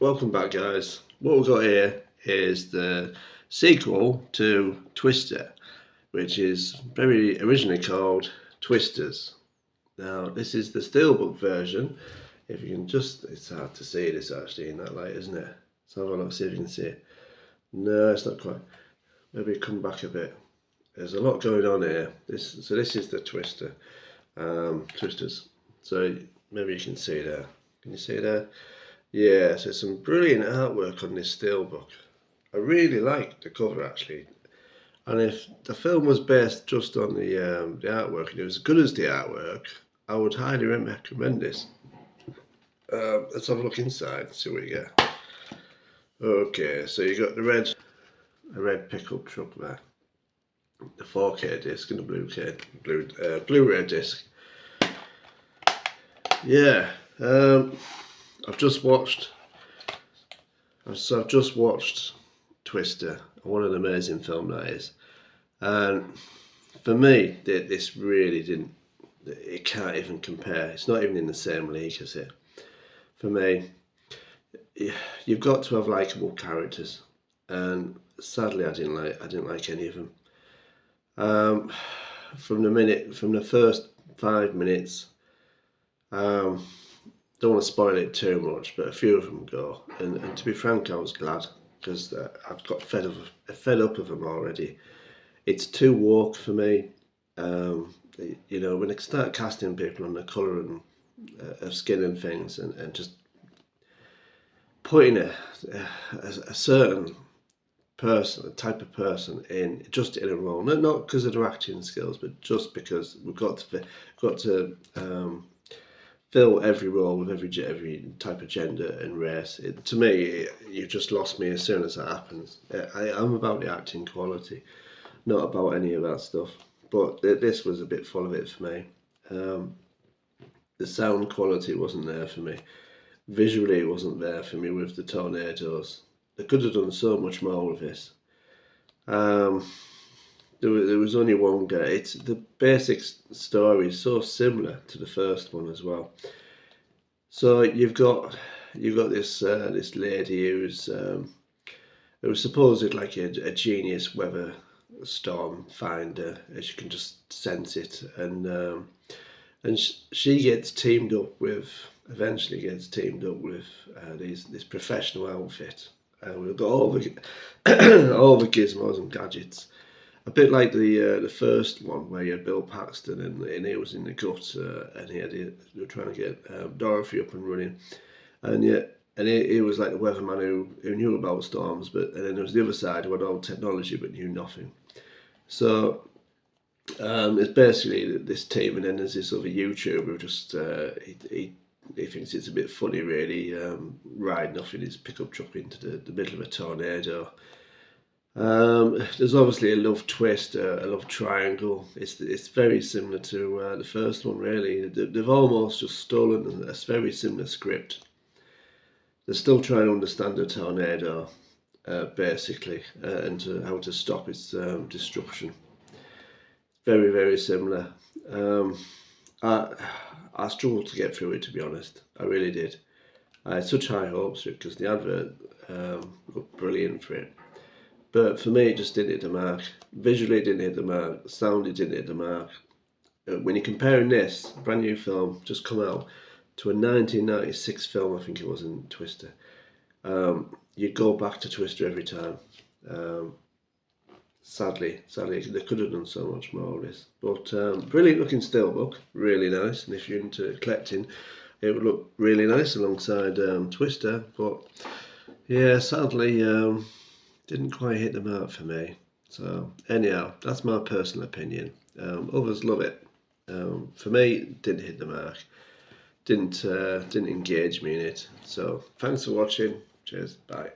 welcome back guys. What we've got here is the sequel to Twister, which is very originally called Twisters. Now this is the Steelbook version. If you can just, it's hard to see this actually in that light, isn't it? Let's have a look, see if you can see it. No, it's not quite. Maybe come back a bit. There's a lot going on here. This is the Twister, Twisters. So maybe you can see there. Can you see there? Yeah, so some brilliant artwork on this Steelbook. I really like the cover actually, and if the film was based just on the artwork and it was as good as the artwork, I would highly recommend this. Let's have a look inside and see what you get. Okay, so you got the red pickup truck there, the 4K disc and the Blu-ray disc. Yeah. I've just watched Twister. What an amazing film that is. And for me, this really didn't. It can't even compare. It's not even in the same league as it. For me, you've got to have likable characters, and sadly, I didn't like any of them. From the first 5 minutes. Don't want to spoil it too much, but a few of them go, and to be frank, I was glad because I've got fed up of them already. It's too woke for me. You know, when they start casting people on the colour and of skin and things, and just putting a certain person, a type of person in a role, not because of their acting skills, but just because we've got to fill every role with every type of gender and race. To me, you just lost me as soon as that happens. I'm about the acting quality, not about any of that stuff. But this was a bit full of it for me. The sound quality wasn't there for me. Visually, it wasn't there for me with the tornadoes. They could have done so much more with this. There was only one guy. It's the basic story is so similar to the first one as well. So you've got this lady who's supposed like a genius weather storm finder, as you can just sense it, and she eventually gets teamed up with this professional outfit. We've got all the all the gizmos and gadgets. A bit like the first one where you had Bill Paxton and he was in the gut and they were trying to get Dorothy up and running, and he was like the weatherman who knew about storms, and then there was the other side who had all technology but knew nothing. So it's basically this team, and then there's this other YouTuber who just he thinks it's a bit funny really, riding off in his pickup truck into the middle of a tornado. There's obviously a love twist, a love triangle. It's very similar to the first one really. They've almost just stolen a very similar script. They're still trying to understand a tornado, basically, and how to stop its destruction. Very, very similar. I struggled to get through it, to be honest. I really did. I had such high hopes for it because the advert looked brilliant for it. But for me, it just didn't hit the mark. Visually, it didn't hit the mark. Sound, it didn't hit the mark. When you're comparing this brand new film, just come out, to a 1996 film, I think it was, in Twister, you'd go back to Twister every time. Sadly, they could have done so much more of this. But brilliant looking Steelbook, really nice. And if you're into collecting, it would look really nice alongside Twister. But yeah, sadly, didn't quite hit the mark for me. So anyhow, that's my personal opinion. Others love it. For me, it didn't hit the mark. Didn't engage me in it. So thanks for watching. Cheers. Bye.